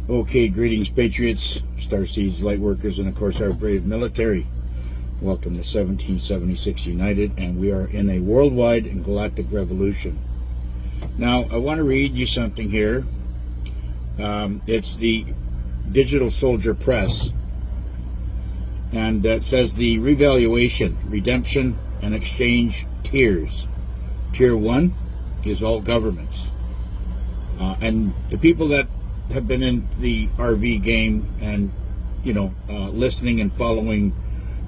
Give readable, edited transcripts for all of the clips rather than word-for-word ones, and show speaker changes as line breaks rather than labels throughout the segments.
Okay, greetings, Patriots, Starseeds, Lightworkers, and of course our brave military. Welcome to 1776 United, and we are in a worldwide and galactic revolution. Now, I want to read you something here. It's the Digital Soldier Press, and it says the revaluation, redemption, and exchange tiers. Tier 1 is all governments. And the people that have been in the RV game and, listening and following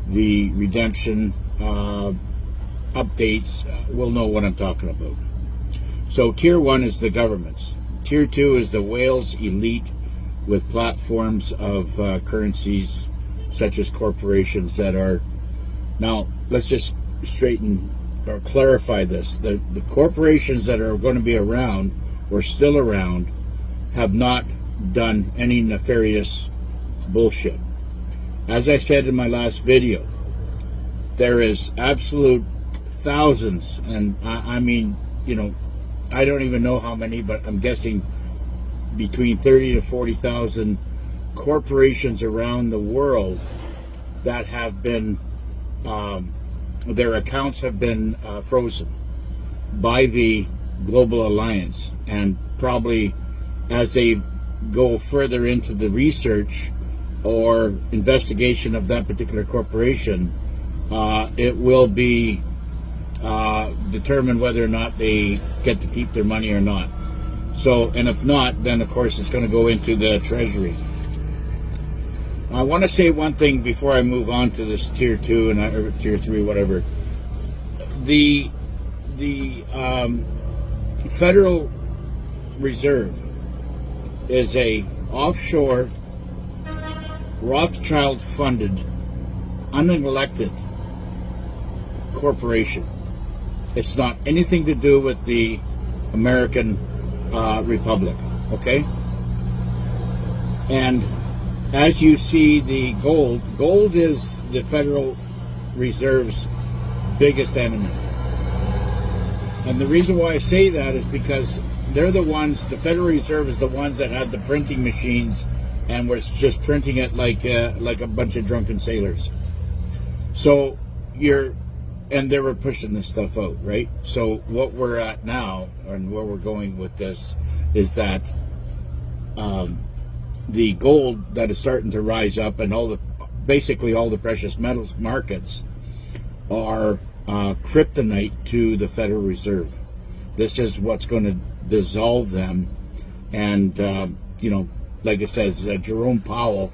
the redemption updates will know what I'm talking about. So Tier 1 is the governments. Tier 2 is the whales elite with platforms of currencies such as corporations that are... Now, let's just straighten or clarify this. The corporations that are going to be around or still around have not done any nefarious bullshit. As I said in my last video, there is absolute thousands, and I mean, I don't even know how many, but I'm guessing between 30 to 40,000 corporations around the world that have been, their accounts have been frozen by the Global Alliance, and probably as they go further into the research or investigation of that particular corporation, it will be determined whether or not they get to keep their money or not. So, and if not, then of course it's going to go into the Treasury. I want to say one thing before I move on to this Tier 2 or Tier 3, whatever. The Federal Reserve is a offshore, Rothschild-funded, unelected corporation. It's not anything to do with the American Republic, okay? And as you see, the gold is the Federal Reserve's biggest enemy. And the reason why I say that is because they're the ones, the Federal Reserve is the ones that had the printing machines and was just printing it like a bunch of drunken sailors. So and they were pushing this stuff out, right? So what we're at now, and where we're going with this, is that the gold that is starting to rise up, and basically all the precious metals markets are kryptonite to the Federal Reserve. This is what's going to dissolve them, and like it says, Jerome Powell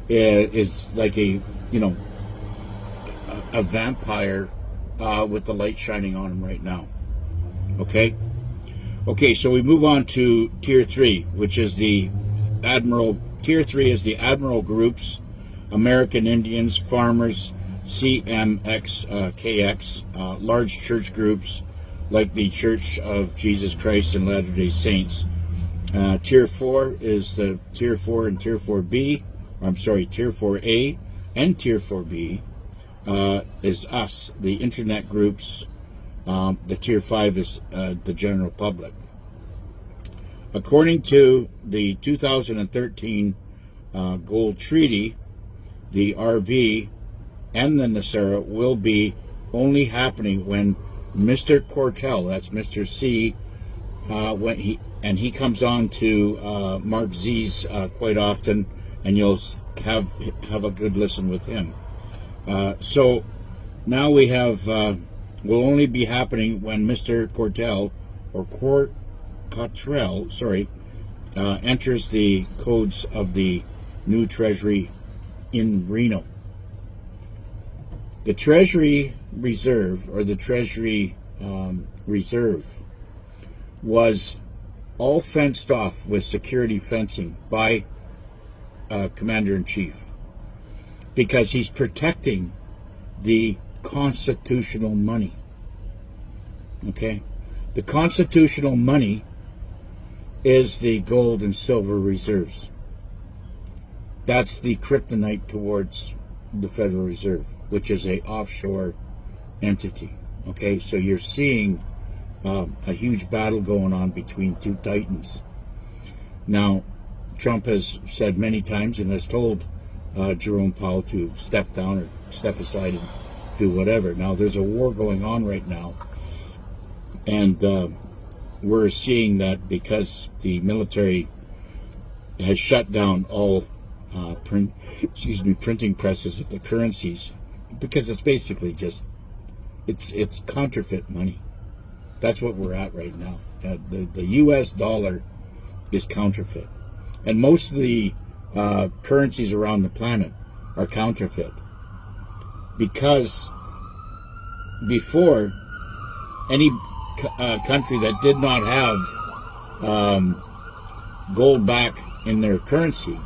is like a vampire with the light shining on him right now. Okay, so we move on to Tier 3, which is the Tier 3 is the Admiral Groups, American Indians, Farmers, CMXKX, large church groups like the Church of Jesus Christ and Latter-day Saints. Tier 4 is the Tier 4 and Tier 4B. Tier 4A and Tier 4B is us, the internet groups. The Tier 5 is the general public. According to the 2013 Gold Treaty, the RV and the Nasara will be only happening when Mr. Cortell, that's Mr. C, when he comes on to Mark Z's quite often, and you'll have a good listen with him. So now we have will only be happening when Mr. Cottrell enters the codes of the new Treasury in Reno. The Treasury Reserve, or the Treasury Reserve, was all fenced off with security fencing by Commander-in-Chief, because he's protecting the constitutional money. Okay? The constitutional money is the gold and silver reserves. That's the kryptonite towards the Federal Reserve, which is a offshore entity. Okay, so you're seeing a huge battle going on between two titans. Now, Trump has said many times and has told Jerome Powell to step down or step aside and do whatever. Now, there's a war going on right now, and we're seeing that because the military has shut down all printing presses of the currencies, because it's basically just it's counterfeit money. That's what we're at right now. The U.S. dollar is counterfeit, and most of the currencies around the planet are counterfeit, because before, any country that did not have gold back in their currency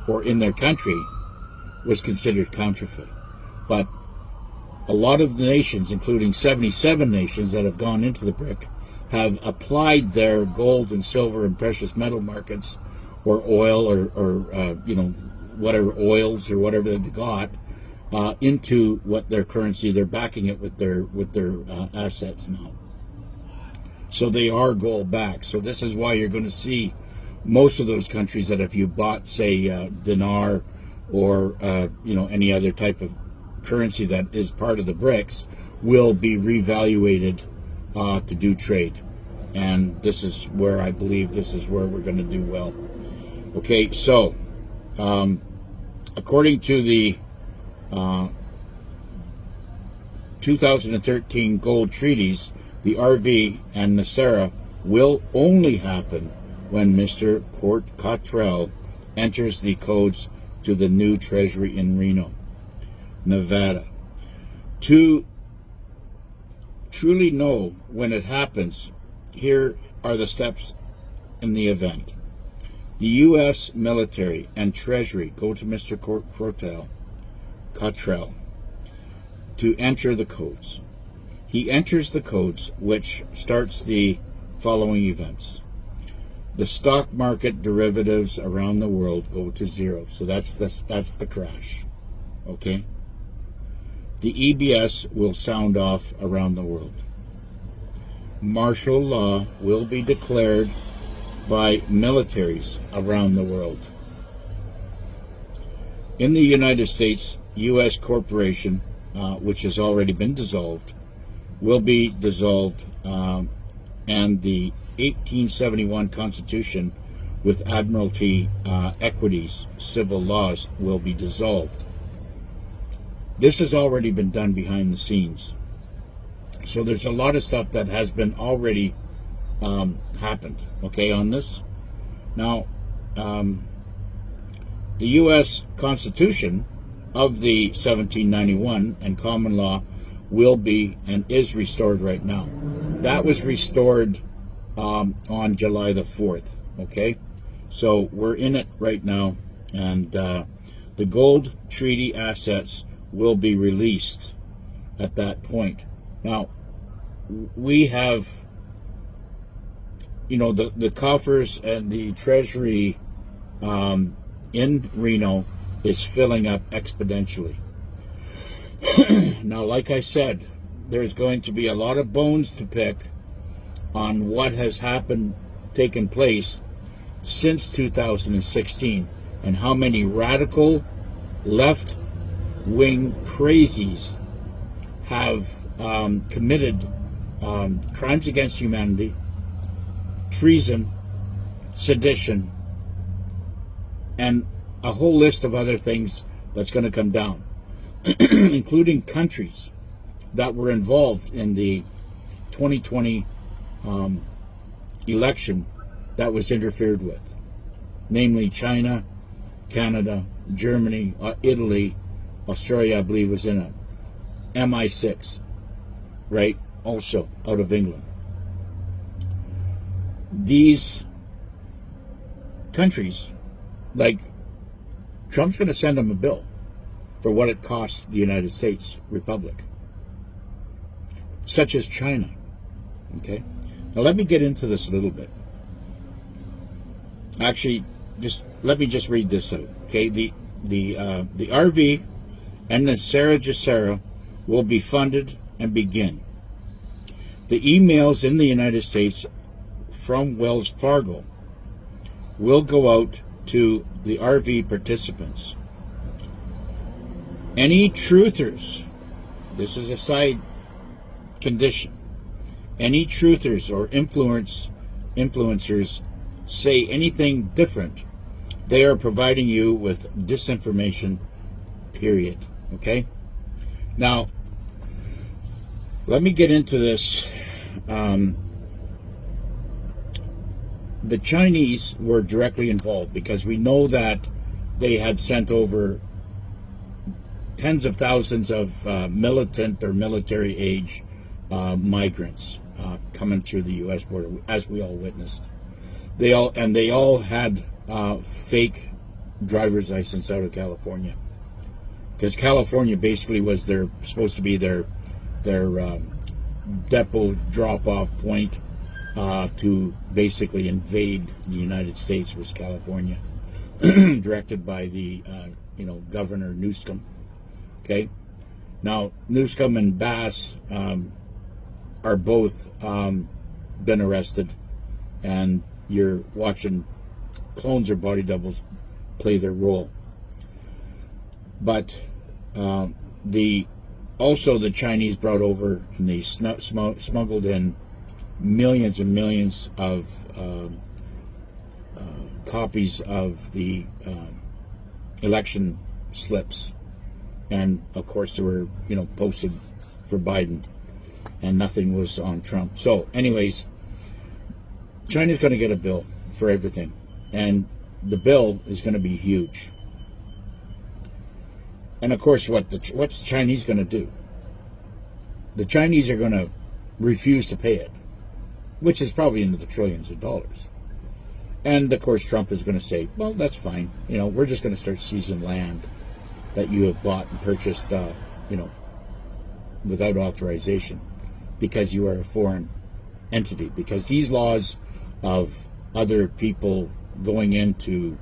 or in their country was considered counterfeit. But a lot of the nations, including 77 nations that have gone into the BRIC, have applied their gold and silver and precious metal markets, or oil, or whatever oils or whatever they've got, into what their currency. They're backing it with their assets now. So they are gold back. So this is why you're going to see most of those countries that if you bought, say, dinar or any other type of currency that is part of the BRICS, will be revaluated to do trade. And this is where I believe this is where we're going to do well. Okay, so according to the 2013 gold treaties, the RV and Nasara will only happen when Mr. Cottrell enters the codes to the new treasury in Reno, Nevada. To truly know when it happens, here are the steps in the event. The U.S. military and Treasury go to Mr. Cottrell to enter the codes. He enters the codes, which starts the following events. The stock market derivatives around the world go to zero. So that's the crash. Okay? The EBS will sound off around the world. Martial law will be declared by militaries around the world. In the United States, U.S. corporation, which has already been dissolved, will be dissolved, and the 1871 Constitution with Admiralty equities, civil laws, will be dissolved. This has already been done behind the scenes. So there's a lot of stuff that has been already happened, okay, on this. Now, the U.S. Constitution of the 1791 and common law will be and is restored right now. That was restored on July the 4th, okay? So we're in it right now, and the gold treaty assets will be released at that point. Now, we have, the coffers and the treasury in Reno is filling up exponentially. Now, like I said, there's going to be a lot of bones to pick on what has taken place since 2016, and how many radical left-wing crazies have committed crimes against humanity, treason, sedition, and a whole list of other things that's going to come down, including countries that were involved in the 2020 election that was interfered with, namely China, Canada, Germany, Italy, Australia, I believe, was in it. MI6, right? Also out of England. These countries, like, Trump's going to send them a bill for what it costs the United States Republic, such as China. Okay? Now let me get into this a little bit. Actually, let me read this out. Okay? The RV and the Nasara Gesara will be funded and begin. The emails in the United States from Wells Fargo will go out to the RV participants. Any truthers, this is a side condition, any truthers or influencers say anything different, they are providing you with disinformation, period. Okay? Now, let me get into this. The Chinese were directly involved because we know that they had sent over tens of thousands of militant or military age migrants coming through the U.S. border, as we all witnessed. They all had fake driver's license out of California, because California basically was supposed to be their depot drop-off point to basically invade the United States, was California, directed by the Governor Newsom. Okay, now Newsom and Bass are both been arrested, and you're watching clones or body doubles play their role. But the Chinese brought over, and they smuggled in millions and millions of copies of the election slips, and of course they were posted for Biden, and nothing was on Trump. So anyways, China's going to get a bill for everything, and the bill is going to be huge. And of course, what's the Chinese going to do? The Chinese are going to refuse to pay it, which is probably into the trillions of dollars. And of course, Trump is going to say, well, that's fine. We're just going to start seizing land that you have bought and purchased, without authorization, because you are a foreign entity. Because these laws of other people going into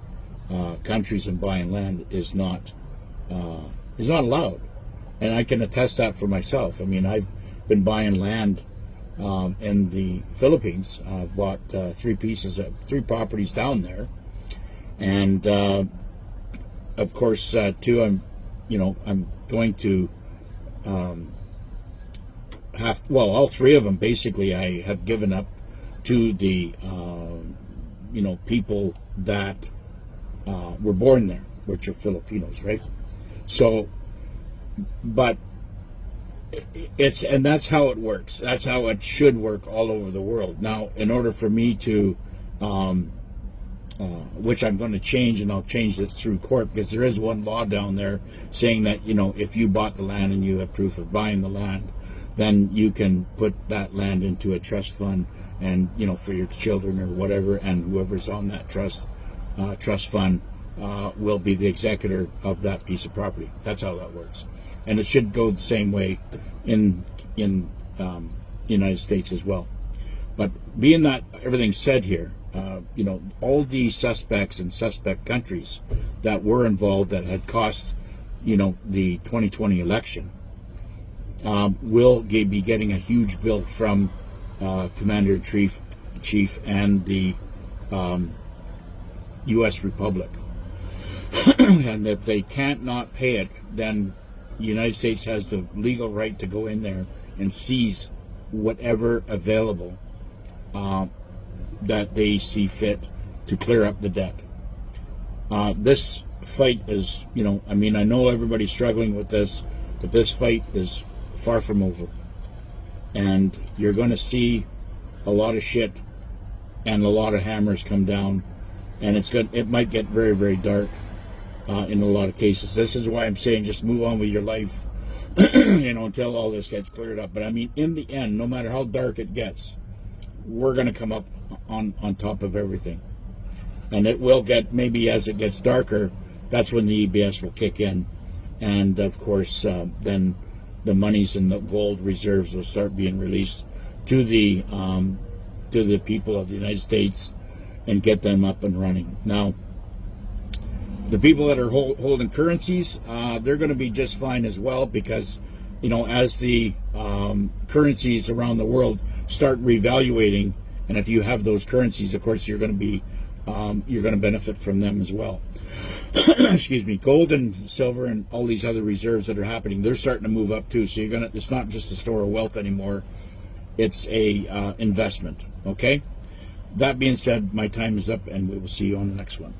countries and buying land is not allowed. And I can attest that for myself. I mean, I've been buying land in the Philippines. I've bought three properties down there, and of course, too, I'm going to all three of them basically I have given up to the people that were born there, which are Filipinos, right? So, but and that's how it works. That's how it should work all over the world. Now, in order for me to, which I'm going to change, and I'll change this through court, because there is one law down there saying that, if you bought the land and you have proof of buying the land, then you can put that land into a trust fund, and, for your children or whatever, and whoever's on that trust fund will be the executor of that piece of property. That's how that works. And it should go the same way in the United States as well. But being that everything's said here, all the suspects and suspect countries that were involved, that had cost, the 2020 election, will be getting a huge bill from Commander-in-Chief and the U.S. Republic. And if they can't not pay it, then the United States has the legal right to go in there and seize whatever available that they see fit to clear up the debt. This fight is, I know everybody's struggling with this, but this fight is far from over. And you're going to see a lot of shit and a lot of hammers come down, and it might get very, very dark. In a lot of cases. This is why I'm saying just move on with your life, until all this gets cleared up. But in the end, no matter how dark it gets, we're going to come up on top of everything. And it will get, maybe as it gets darker, that's when the EBS will kick in. And of course, then the monies and the gold reserves will start being released to the people of the United States and get them up and running. Now, the people that are holding currencies, they're going to be just fine as well, because, as the currencies around the world start revaluating, and if you have those currencies, of course, you're going to be you're going to benefit from them as well. Excuse me. Gold and silver and all these other reserves that are happening, they're starting to move up too. So it's not just a store of wealth anymore. It's a investment. Okay. That being said, my time is up, and we will see you on the next one.